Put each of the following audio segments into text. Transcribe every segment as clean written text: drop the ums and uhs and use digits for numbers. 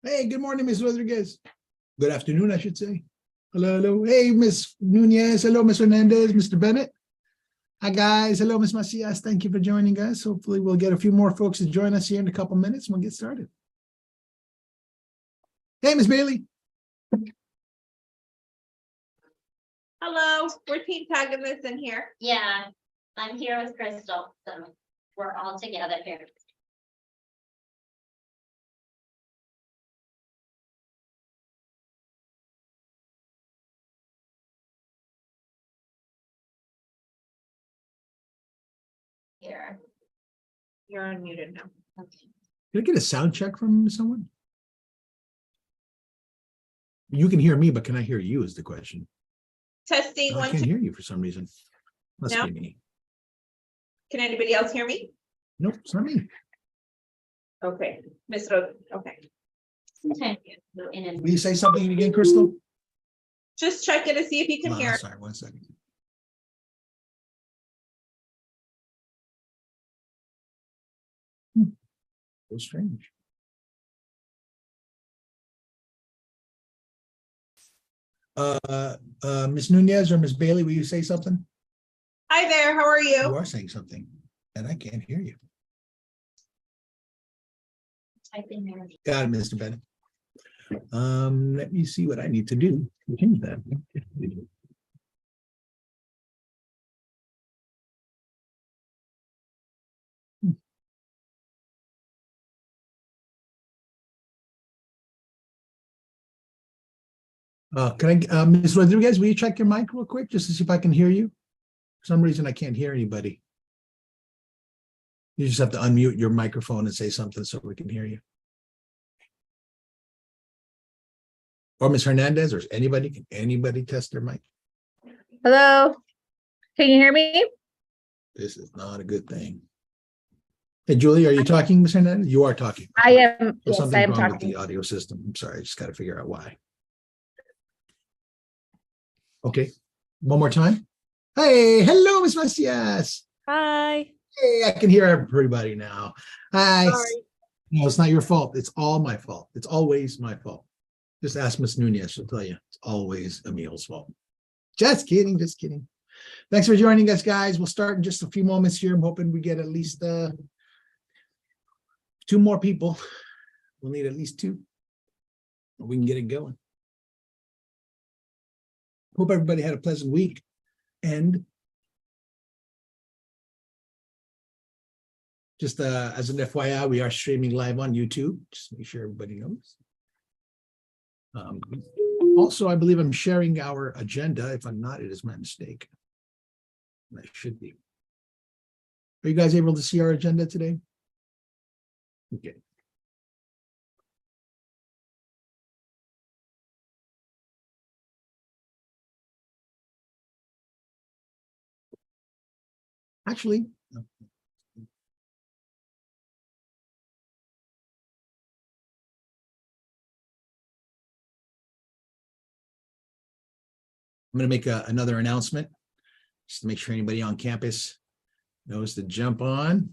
Hey, good morning, Ms. Rodriguez. Good afternoon, I should say. Hello, hello. Hey, Ms. Nunez. Hello, Ms. Hernandez, Mr. Bennett. Hi, guys. Hello, Ms. Macias. Thank you for joining us. Hopefully, we'll get a few more folks to join us here in a couple minutes and we'll get started. Hey, Ms. Bailey. Hello, we're team tagging this in here. Yeah, I'm here with Crystal, so we're all together here. Here. You're unmuted now. Okay. Can I get a sound check from someone? You can hear me, but can I hear you is the question. Testing No, I one, can't two. hear you for some reason. Must No? be me. Can anybody else hear me? Nope, it's not me. Okay, Miss Rod, okay. Okay. In and- Will you say something again, Crystal? Just check it to see if you can Hold on, hear. sorry, 1 second. So strange. Ms. Nunez or Ms. Bailey, will you say something? Hi there, how are You you? are saying something, and I can't hear you. Type in there. Got it, Mr. Bennett. Let me see what I need to do to change that. Can I, Ms. Rodriguez, will you check your mic real quick, just to see if I can hear you? For some reason, I can't hear anybody. You just have to unmute your microphone and say something so we can hear you. Or Ms. Hernandez, or anybody, can anybody test their mic? Hello, can you hear me? This is not a good thing. Hey, Julie, are you talking, Ms. Hernandez? You are talking. I am, So yes, I something's am wrong with talking. the audio system. I'm sorry, I just got to figure out why. Okay, one more time. Hey, hello, Ms. Macias. Hi. Hey, I can hear everybody now. Hi. Sorry. No, it's not your fault. It's all my fault. It's always my fault. Just ask Miss Nunez. She'll tell you it's always Emil's fault. Just kidding. Just kidding. Thanks for joining us, guys. We'll start in just a few moments here. I'm hoping we get at least 2 more people. We'll need at least 2. We can get it going. Hope everybody had a pleasant week. And just as an FYI, we are streaming live on YouTube. Just make sure everybody knows. Also, I believe I'm sharing our agenda. If I'm not, it is my mistake. I should be. Are you guys able to see our agenda today? Okay. Actually, I'm going to make another announcement just to make sure anybody on campus knows to jump on.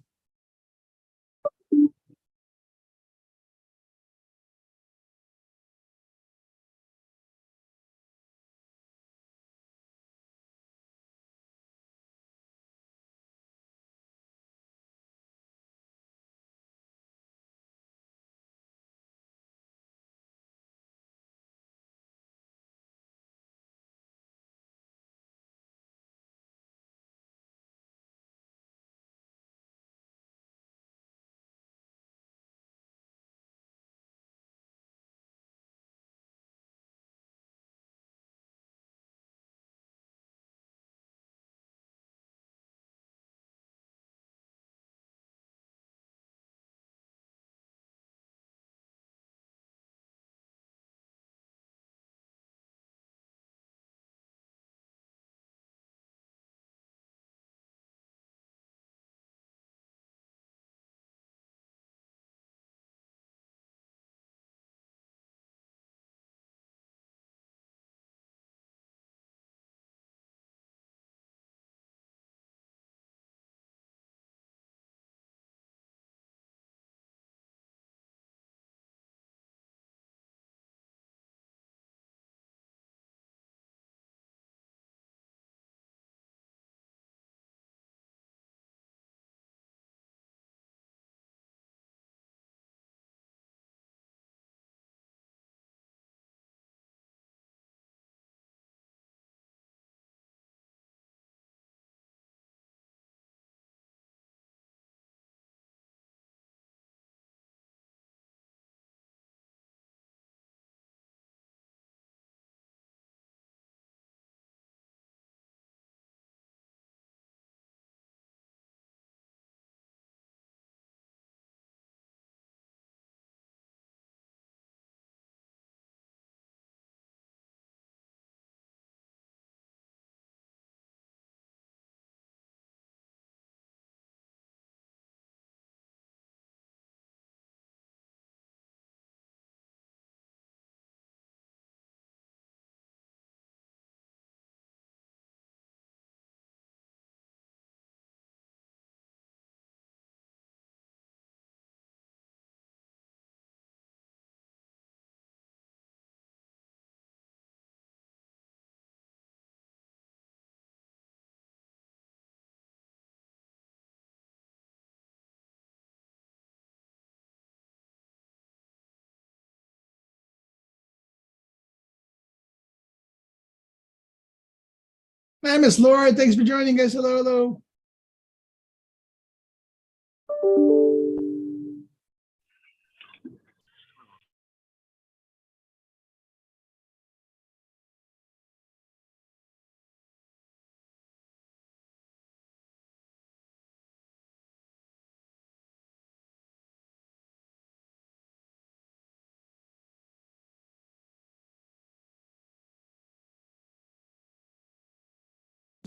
Hi, Miss Laura. Thanks for joining us. Hello, hello.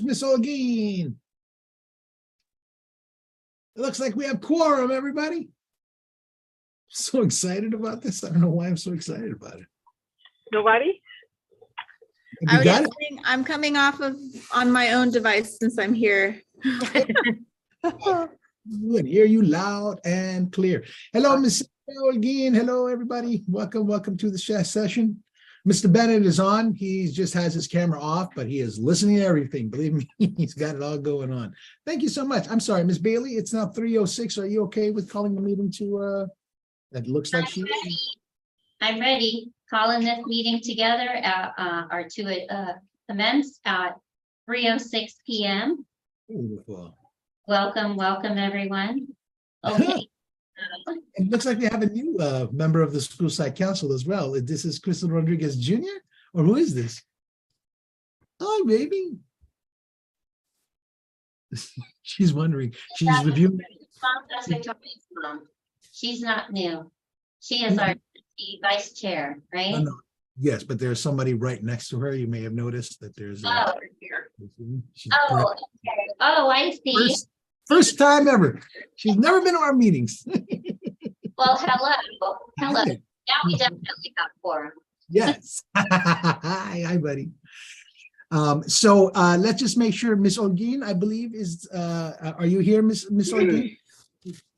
Miss Olguin. It looks like we have quorum, everybody. So excited about this. I don't know why I'm so excited about it. Nobody? Have you got it? I'm coming off of on my own device since I'm here. Good. Hear you loud and clear. Hello, Miss Olguin. Hello, everybody. Welcome to the session. Mr. Bennett is on. He just has his camera off, but he is listening to everything. Believe me, he's got it all going on. Thank you so much. I'm sorry, Miss Bailey. It's now 3:06. Are you okay with calling the meeting to? It looks like she. I'm ready. Calling this meeting together or to commence at 3:06 p.m. Beautiful. Welcome, everyone. Okay. It looks like we have a new member of the school site council as well. This is Crystal Rodriguez Jr. or who is this? Hi, baby. She's wondering. She's reviewing. She's not new. She is our vice chair, right? No. Yes, but there's somebody right next to her. You may have noticed that there's. Oh, She's okay. Oh, I see. First time ever. She's never been to our meetings. Well, hello. Now we definitely got quorum. Yes. Hi, buddy. So let's just make sure Miss Olguin, I believe, is are you here, Miss Olguin?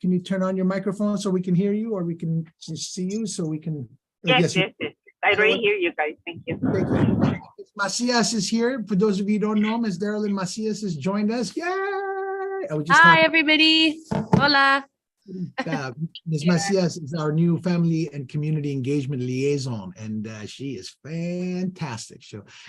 Can you turn on your microphone so we can hear you, or we can just see you so we can? Yes. I already hear you guys. Thank you. Thank you. Ms. Macias is here. For those of you who don't know, Ms. Darylyn Macias has joined us. Yay! Hi, everybody. Hola. Ms. Macias is our new family and community engagement liaison, and she is fantastic.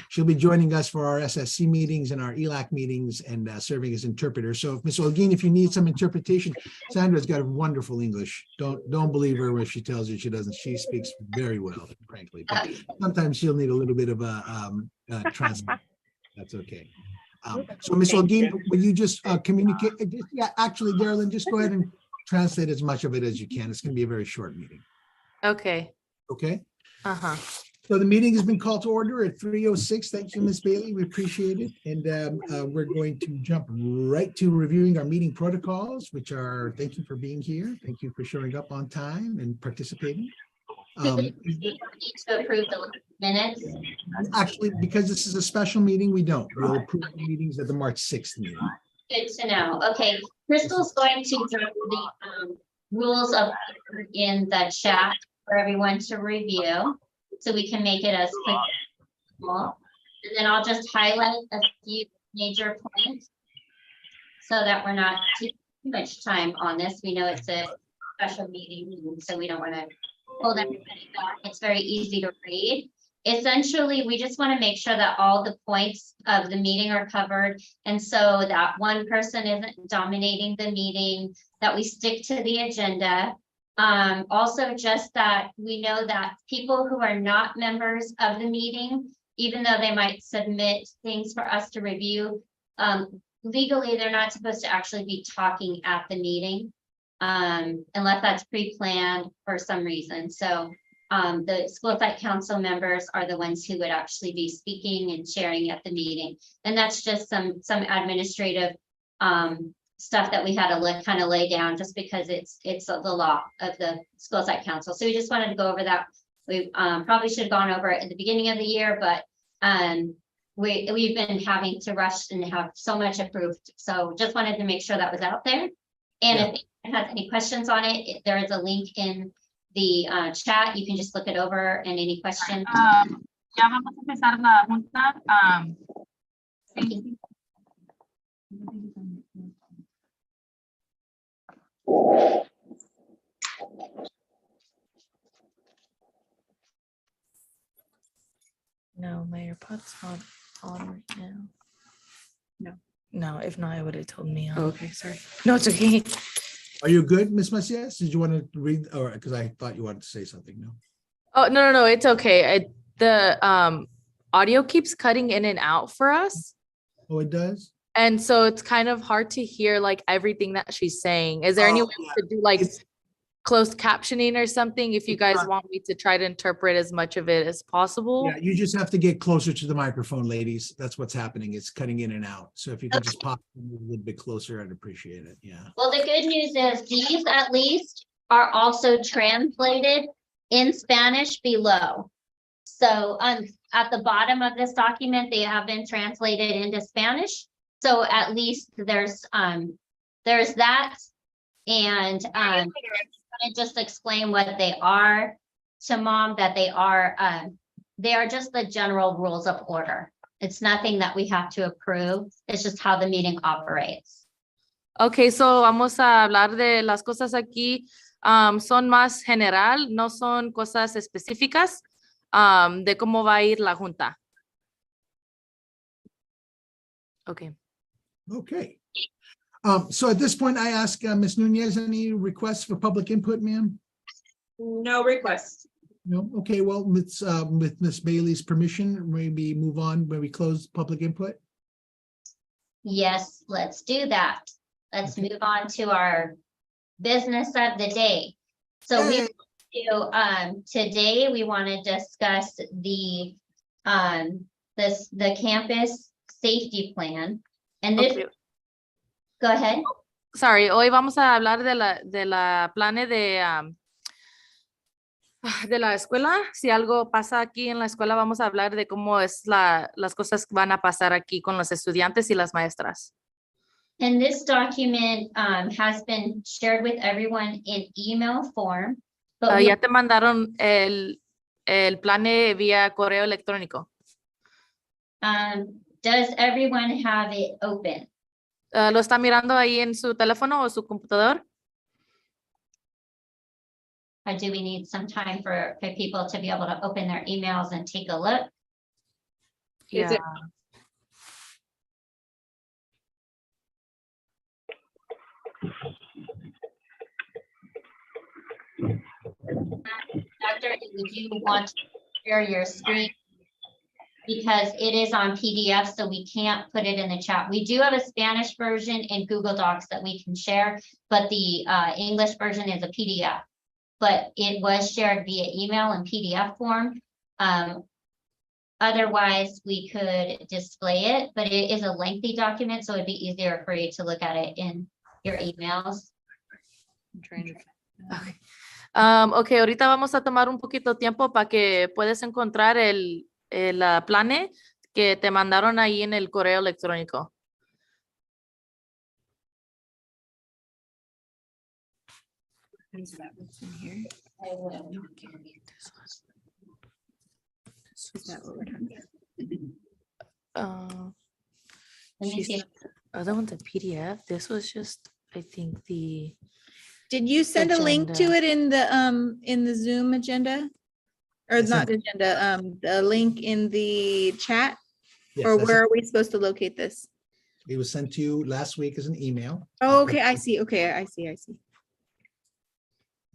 She'll be joining us for our SSC meetings and our ELAC meetings and serving as interpreter. So, Ms. Olguin, if you need some interpretation, Sandra's got wonderful English. Don't believe her when she tells you she doesn't. She speaks very well, frankly. But sometimes she'll need a little bit of a translation. That's okay. So, Ms. Olguin, will you just communicate? Yeah, actually, Darylyn, just go ahead and translate as much of it as you can. It's going to be a very short meeting. Okay. Okay. Uh-huh. So the meeting has been called to order at 3:06. Thank you, Ms. Bailey. We appreciate it. And we're going to jump right to reviewing our meeting protocols, which are, thank you for being here. Thank you for showing up on time and participating. We need to approve the minutes. Actually, because this is a special meeting, we don't. We'll approve the meetings at the March 6th meeting. Good to know. Okay, Crystal's going to drop the rules of in the chat for everyone to review, so we can make it as quick as possible. And then I'll just highlight a few major points so that we're not too much time on this. We know it's a special meeting, so we don't want to hold everybody back. It's very easy to read. Essentially, we just want to make sure that all the points of the meeting are covered, and so that one person isn't dominating the meeting, that we stick to the agenda. Also, just that we know that people who are not members of the meeting, even though they might submit things for us to review, legally, they're not supposed to actually be talking at the meeting, unless that's pre-planned for some reason. So the school site council members are the ones who would actually be speaking and sharing at the meeting. And that's just some administrative stuff that we had to kind of lay down, just because it's the law of the school site council. So we just wanted to go over that. We probably should have gone over it at the beginning of the year, but we've been having to rush and have so much approved. So just wanted to make sure that was out there. And if anyone has any questions on it, there is a link in the chat. You can just look it over, and any questions. Ya vamos a empezar la junta. No, my AirPod's not on right now. now. If not, I would have told me. Oh, okay, sorry. No, it's okay. Are you good, Miss Macias? Did you want to read, or because I thought you wanted to say something, no? Oh, no, it's okay. The audio keeps cutting in and out for us. Oh, it does? And so it's kind of hard to hear like everything that she's saying. Is there any Oh, way we could do like It's- closed captioning or something if you It's guys not- want me to try to interpret as much of it as possible? Yeah, you just have to get closer to the microphone, ladies. That's what's happening. It's cutting in and out. So if you could just pop a little bit closer, I'd appreciate it. Yeah. Well, the good news is these at least are also translated in Spanish below. So at the bottom of this document, they have been translated into Spanish. So at least there's that. And I'm gonna just explain what they are to Mom, that they are just the general rules of order. It's nothing that we have to approve. It's just how the meeting operates. Ok, so vamos a hablar de las cosas aquí. Son más general, no son cosas específicas de cómo va a ir la junta. Ok. Okay. So at this point, I ask Ms. Nunez, any requests for public input, ma'am? No request. No? Okay, well, with Ms. Bailey's permission, maybe move on where we close public input. Yes, let's do that. Let's move on to our business of the day. So we today we want to discuss the campus safety plan. And this, Okay. go ahead. Sorry, hoy vamos a hablar de la plane de la escuela. Si algo pasa aquí en la escuela, vamos a hablar de cómo es las cosas que van a pasar aquí con los estudiantes y las maestras. And this document has been shared with everyone in email form. But we- Ya te mandaron el plane vía correo electrónico. does everyone have it open? ¿Lo está mirando ahí en su teléfono o su computador? Or do we need some time for people to be able to open their emails and take a look? Is it- Dr., would you want to share your screen? Because it is on PDF, so we can't put it in the chat. We do have a Spanish version in Google Docs that we can share, but the English version is a PDF. But it was shared via email and PDF form. Otherwise, we could display it, but it is a lengthy document, so it'd be easier for you to look at it in your emails. I'm trying to. Ok, ahorita vamos a tomar un poquito tiempo para que puedas encontrar el plane que te mandaron ahí en el correo electrónico. Is that what's in here? I will. Is that what we're talking about? Let me She see. said the other one's a PDF. This was just, I think, the Did you send a link to Agenda. it in the Zoom agenda? Or I not sent- agenda, the link in the chat? Yes, Or that's- where are we supposed to locate this? It was sent to you last week as an email. Oh, okay, I see. Okay, I see.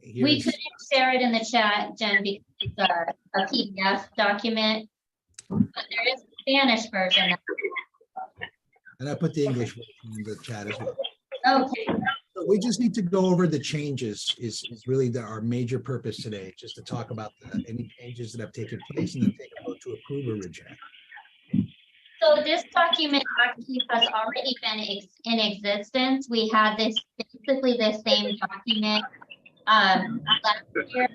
Here We is- couldn't share it in the chat, Jen, because it's a PDF document. But there is a Spanish version. And I put the English version in the chat as well. Okay, So we just need to go over the changes is really our major purpose today, just to talk about any changes that have taken place and then take a vote to approve or reject. so this document actually has already been in existence. We had this, basically the same document last year.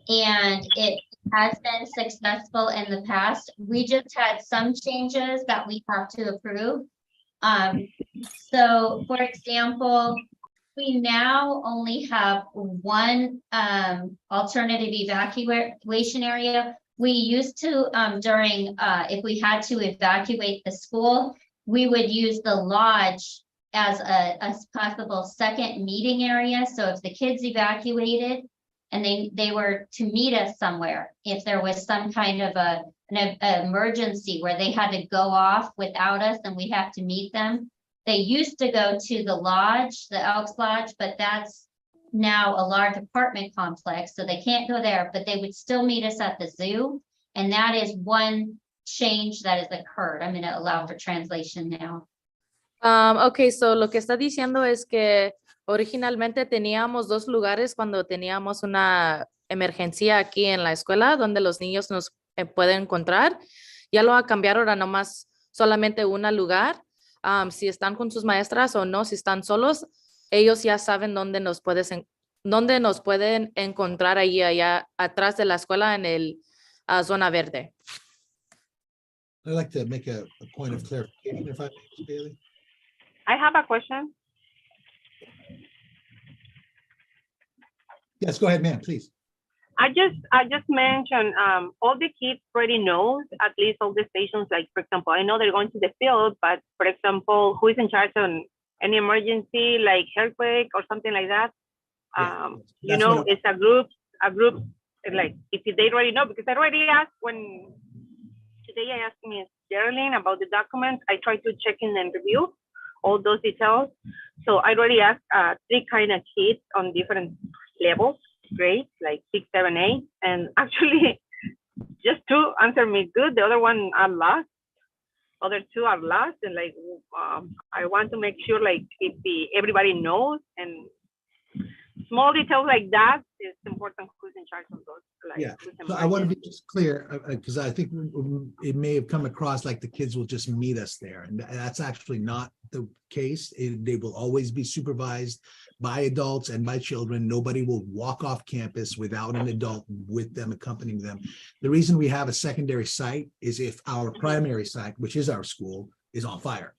And it has been successful in the past. We just had some changes that we have to approve. So for example, we now only have one alternative evacuation area. We used to during if we had to evacuate the school, we would use the lodge as a possible second meeting area. So if the kids evacuated and they were to meet us somewhere, if there was some kind of an emergency where they had to go off without us and we have to meet them, They used to go to the lodge, the Elks Lodge, but that's now a large apartment complex, so they can't go there, but they would still meet us at the zoo. And that is one change that has occurred. I'm gonna allow for translation now. Ok, so lo que está diciendo es que originalmente teníamos dos lugares cuando teníamos una emergencia aquí en la escuela donde los niños nos pueden encontrar. Ya lo cambiaron a nomás solamente un lugar. Si están con sus maestras o no, si están solos, ellos ya saben dónde nos pueden encontrar ahí allá atrás de la escuela en el zona verde. I'd like to make a point of clarification if I may, Ms. Bailey. I have a question. Yes, go ahead, ma'am, please. I just mentioned, all the kids already knows, at least all the stations, like, for example, I know they're going to the field, but for example, who is in charge on any emergency, like earthquake or something like that? Yeah, You that's know, what it's a group, like, if they already know, because I already asked today I asked Ms. Geraldine about the documents. I tried to check in and review all those details. So I already asked 3 kind of kids on different levels, grades, like 6, 7, 8. And actually, just 2 answered me good. The other one are lost. Other 2 are lost. And like, I want to make sure like if everybody knows, and small details like that is important, who's in charge of those. Like, Yeah, who's in so I want to charge. be just clear, because I think it may have come across like the kids will just meet us there, and that's actually not the case. They will always be supervised by adults and by children. Nobody will walk off campus without an adult with them, accompanying them. The reason we have a secondary site is if our primary site, which is our school, is on fire,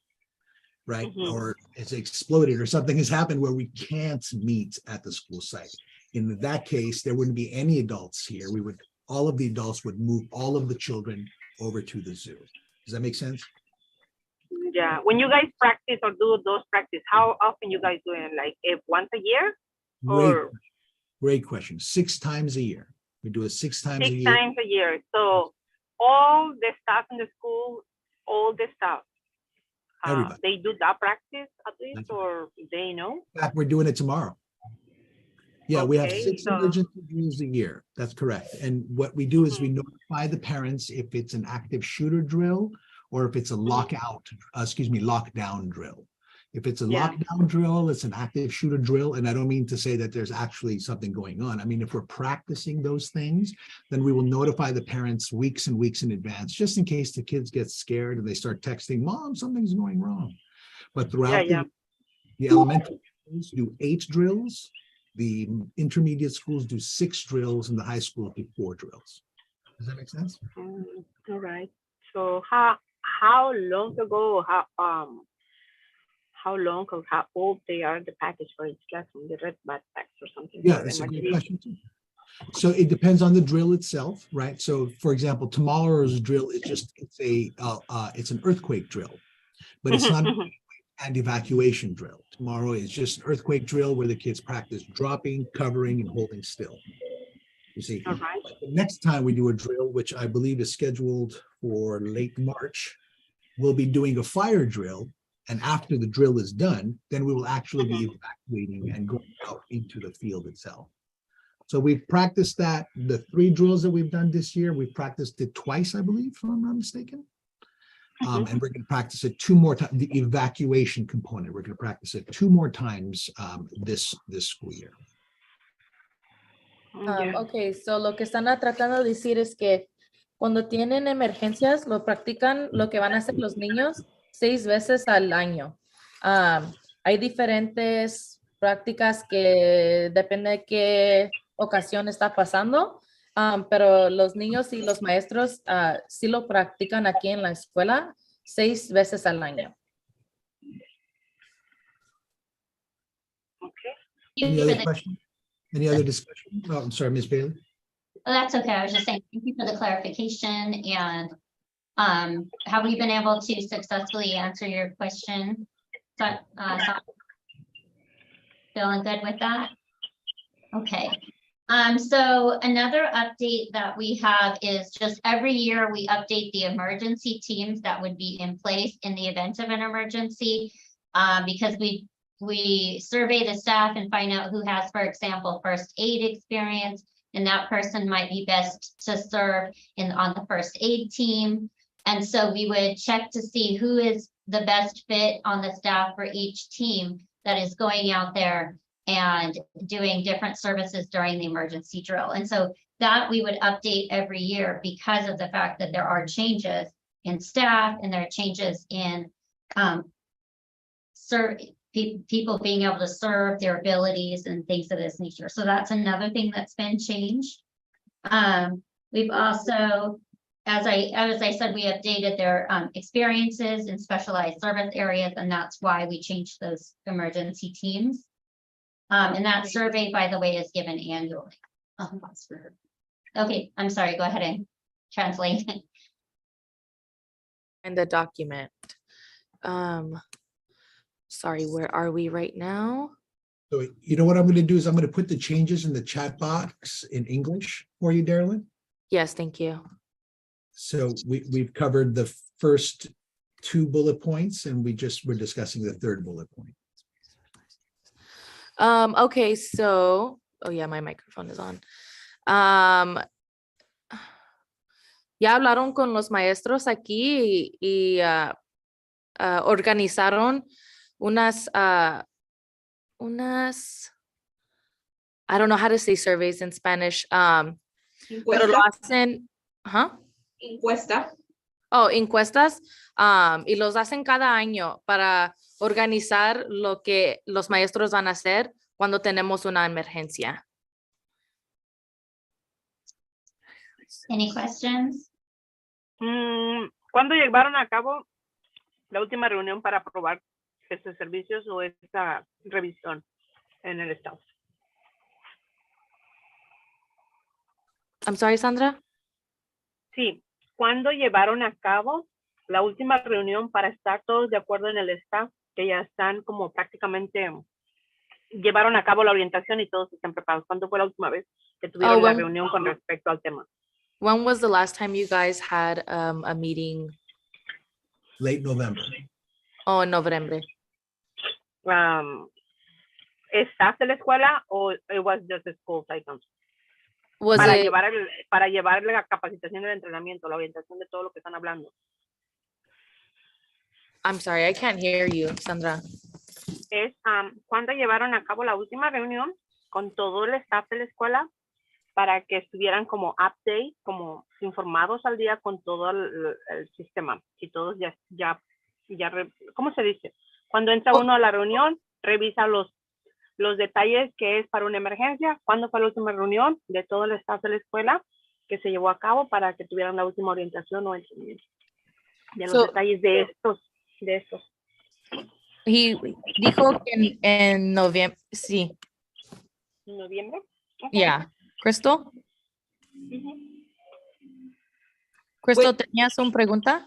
right? Or it's exploded or something has happened where we can't meet at the school site. In that case, there wouldn't be any adults here. All of the adults would move all of the children over to the zoo. Does that make sense? Yeah, when you guys practice or do those practice, how often you guys doing? Like if once a year? Or Great question. 6 times a year. We do it 6 times a 6 year. times a year. So all the staff in the school, all the staff, Everybody. they do that practice at least, That's or they know? In fact, we're doing it tomorrow. Yeah, we have Okay, 6 so- emergency drills a year. That's correct. And what we do is we notify the parents if it's an active shooter drill or if it's a lockdown drill. If it's a Yeah. lockdown drill, it's an active shooter drill. And I don't mean to say that there's actually something going on. I mean, if we're practicing those things, then we will notify the parents weeks and weeks in advance, just in case the kids get scared and they start texting, Mom, something's going wrong. But throughout Yeah. the elementary schools do 8 drills, the intermediate schools do 6 drills, and the high school do 4 drills. Does that make sense? All right. So how long ago, how long or how old they are the package for each class from the red backpacks or something? Yeah, for that's a great emergency? question too. So it depends on the drill itself, right? So for example, tomorrow's drill is it's an earthquake drill, but it's not an evacuation drill. Tomorrow is just an earthquake drill where the kids practice dropping, covering, and holding still. You see, All right. the next time we do a drill, which I believe is scheduled for late March, we'll be doing a fire drill. And after the drill is done, then we will actually be evacuating and going out into the field itself. So we've practiced that. The 3 drills that we've done this year, we've practiced it twice, I believe, if I'm not mistaken. And we're going to practice it 2 more times. The evacuation component, we're going to practice it 2 more times this school year. Yeah. Ok, so lo que están tratando de decir es que cuando tienen emergencias, lo practican lo que van a hacer los niños 6 veces al año. Hay diferentes prácticas que depende de qué ocasión está pasando, pero los niños y los maestros sí lo practican aquí en la escuela 6 veces al año. Okay. Any other question? Any other discussion? Oh, I'm sorry, Ms. Bailey. Oh, that's okay. I was just saying, thank you for the clarification, and have we been able to successfully answer your question? Feeling good with that? Okay. So another update that we have is just every year we update the emergency teams that would be in place in the event of an emergency. because we survey the staff and find out who has, for example, first aid experience, and that person might be best to serve on the first aid team. And so we would check to see who is the best fit on the staff for each team that is going out there and doing different services during the emergency drill. And so that we would update every year because of the fact that there are changes in staff and there are changes in people being able to serve their abilities and things of this nature. So that's another thing that's been changed. We've also, as I said, we updated their experiences in specialized service areas, and that's why we changed those emergency teams. And that survey, by the way, is given annually. Okay, I'm sorry, go ahead and translate. And the document. Sorry, where are we right now? So you know what I'm going to do is I'm going to put the changes in the chat box in English for you, Darylyn. Yes, thank you. So we've covered the first 2 bullet points and we're discussing the 3rd bullet point. Okay, so, oh yeah, my microphone is on. Ya hablaron con los maestros aquí y organizaron unas, I don't know how to say surveys in Spanish, pero lo hacen, Encuesta. Oh, encuestas, y los hacen cada año para organizar lo que los maestros van a hacer cuando tenemos una emergencia. Any questions? ¿Cuándo llevaron a cabo la última reunión para aprobar estos servicios o esta revisión en el estado? I'm sorry, Sandra? Sí, ¿cuándo llevaron a cabo la última reunión para estar todos de acuerdo en el staff, que ya están como prácticamente llevaron a cabo la orientación y todos están preparados? ¿Cuándo fue la última vez que tuvieron la reunión con respecto al tema? When was the last time you guys had a meeting? Late November. Oh, en noviembre. ¿Staff de la escuela o it was just the school cycle? Was Para it, llevar la capacitación, el entrenamiento, la orientación de todo lo que están hablando. I'm sorry, I can't hear you, Sandra. Es cuando llevaron a cabo la última reunión con todo el staff de la escuela para que estuvieran como update, como informados al día con todo el sistema. Y todos ya, ¿cómo se dice? Cuando entra uno a la reunión, revisa los detalles que es para una emergencia, cuándo fue la última reunión de todo el staff de la escuela que se llevó a cabo para que tuvieran la última orientación o entendimiento de los detalles de estos. Dijo que en noviembre, sí. ¿En noviembre? Okay. Yeah. Crystal? Crystal, ¿tenías una pregunta?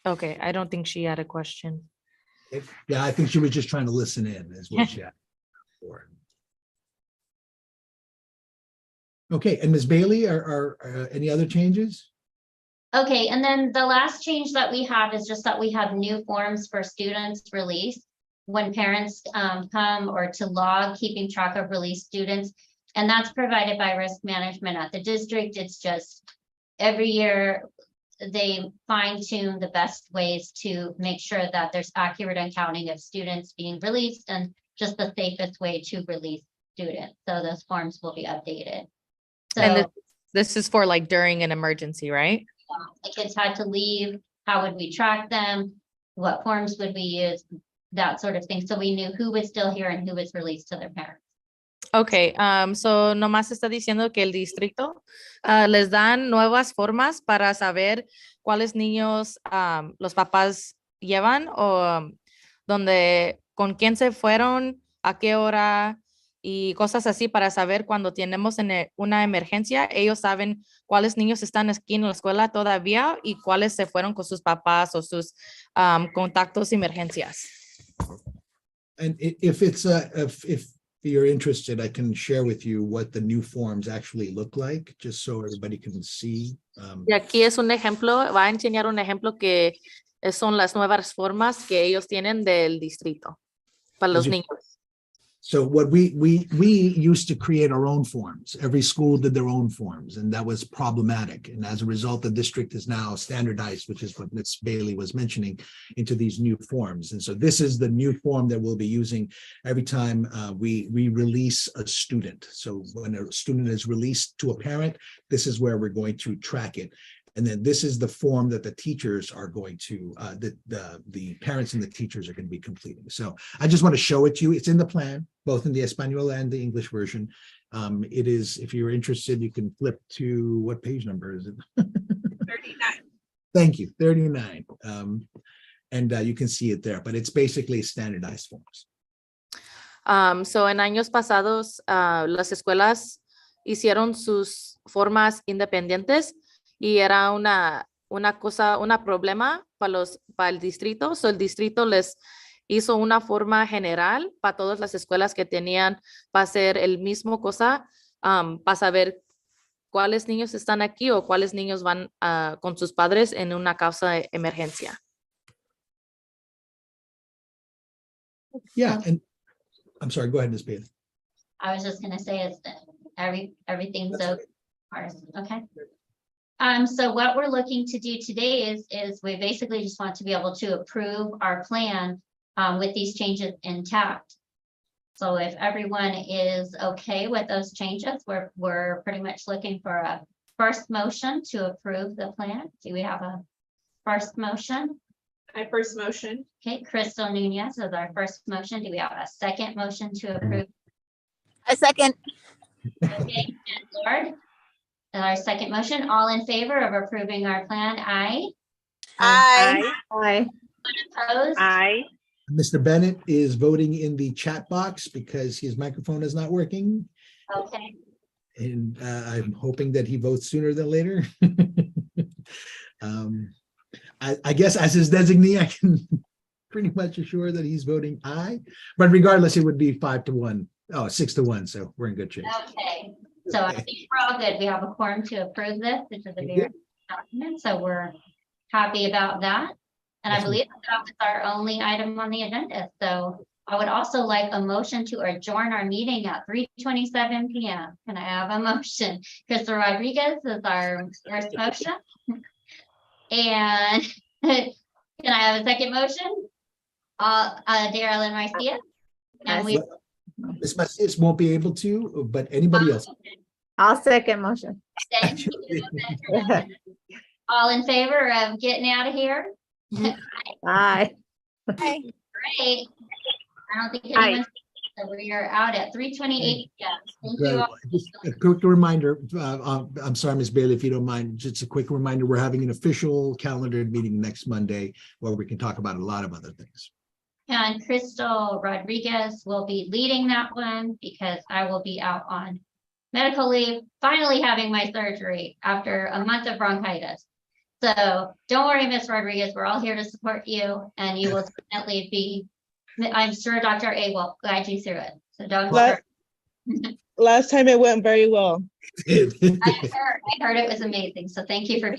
Okay, I don't think she had a question. Yeah, I think she was just trying to listen in is what she had for. Okay, and Ms. Bailey, are any other changes? Okay, and then the last change that we have is just that we have new forms for students released when parents come or to log, keeping track of released students. And that's provided by risk management at the district. It's just every year they fine tune the best ways to make sure that there's accurate accounting of students being released and just the safest way to release students. So those forms will be updated. So And this is for like during an emergency, right? the kids had to leave, how would we track them? What forms would we use? That sort of thing. So we knew who was still here and who was released to their parents. Okay, so nomás está diciendo que el distrito les dan nuevas formas para saber cuáles niños los papás llevan o con quién se fueron, a qué hora y cosas así para saber cuando tenemos una emergencia, ellos saben cuáles niños están aquí en la escuela todavía y cuáles se fueron con sus papás o sus contactos de emergencias. And if you're interested, I can share with you what the new forms actually look like, just so everybody can see. Y aquí es un ejemplo, va a enseñar un ejemplo que son las nuevas formas que ellos tienen del distrito para los niños. So what we used to create our own forms. Every school did their own forms, and that was problematic. And as a result, the district is now standardized, which is what Ms. Bailey was mentioning, into these new forms. And so this is the new form that we'll be using every time we release a student. So when a student is released to a parent, this is where we're going to track it. And then this is the form that the teachers are going to, the parents and the teachers are going to be completing. So I just want to show it to you. It's in the plan, both in the Espanol and the English version. It is, if you're interested, you can flip to, what page number is it? 39. Thank you, 39. And you can see it there, but it's basically standardized forms. So en años pasados, las escuelas hicieron sus formas independientes y era una problema para el distrito. So el distrito les hizo una forma general para todas las escuelas que tenían para hacer el mismo cosa, para saber cuáles niños están aquí o cuáles niños van con sus padres en una causa de emergencia. Yeah, and I'm sorry, go ahead, Ms. Bailey. I was just gonna say it's everything's That's okay. So what we're looking to do today is we basically just want to be able to approve our plan with these changes intact. So if everyone is okay with those changes, we're pretty much looking for a first motion to approve the plan. Do we have a first motion? I first motion. Okay, Crystal Nunez is our first motion. Do we have a second motion to approve? A second. Okay, and Lord, our second motion, all in favor of approving our plan, aye. Aye. Opposed? Aye. Mr. Bennett is voting in the chat box because his microphone is not working. Okay, And I'm hoping that he votes sooner than later. I guess as his designee, I can pretty much assure that he's voting aye, but regardless, it would be 5-1. Oh, 6-1, so we're in good shape. okay. So I think we're all good. We have a quorum to approve this. This is a very document, so we're happy about that. And I Yes, ma'am. believe that was our only item on the agenda. So I would also like a motion to adjourn our meeting at 3:27 PM. Can I have a motion? Crystal Rodriguez is our first motion. And can I have a second motion? Darrell and Marcia? And we. Ms. Macias won't be able to, but anybody else? I'll second motion. Thank you. All in favor of getting out of here? Aye. Great. I don't think Aye. anyone's, so we are out at 3:28. Yeah. Thank you all. Just a quick reminder, I'm sorry, Ms. Bailey, if you don't mind, just a quick reminder, we're having an official calendared meeting next Monday where we can talk about a lot of other things. And Crystal Rodriguez will be leading that one because I will be out on medical leave, finally having my surgery after a month of bronchitis. So don't worry, Miss Rodriguez, we're all here to support you and you will definitely be, I'm sure Dr. A will guide you through it. So don't worry. Last time it went very well. I heard it was amazing. So thank you for,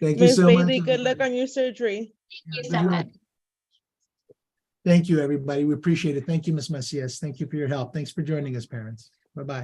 Thank you Miss so Bailey, much. good luck on your surgery. thank you so much. Thank you, everybody. We appreciate it. Thank you, Ms. Macias. Thank you for your help. Thanks for joining us, parents. Bye-bye.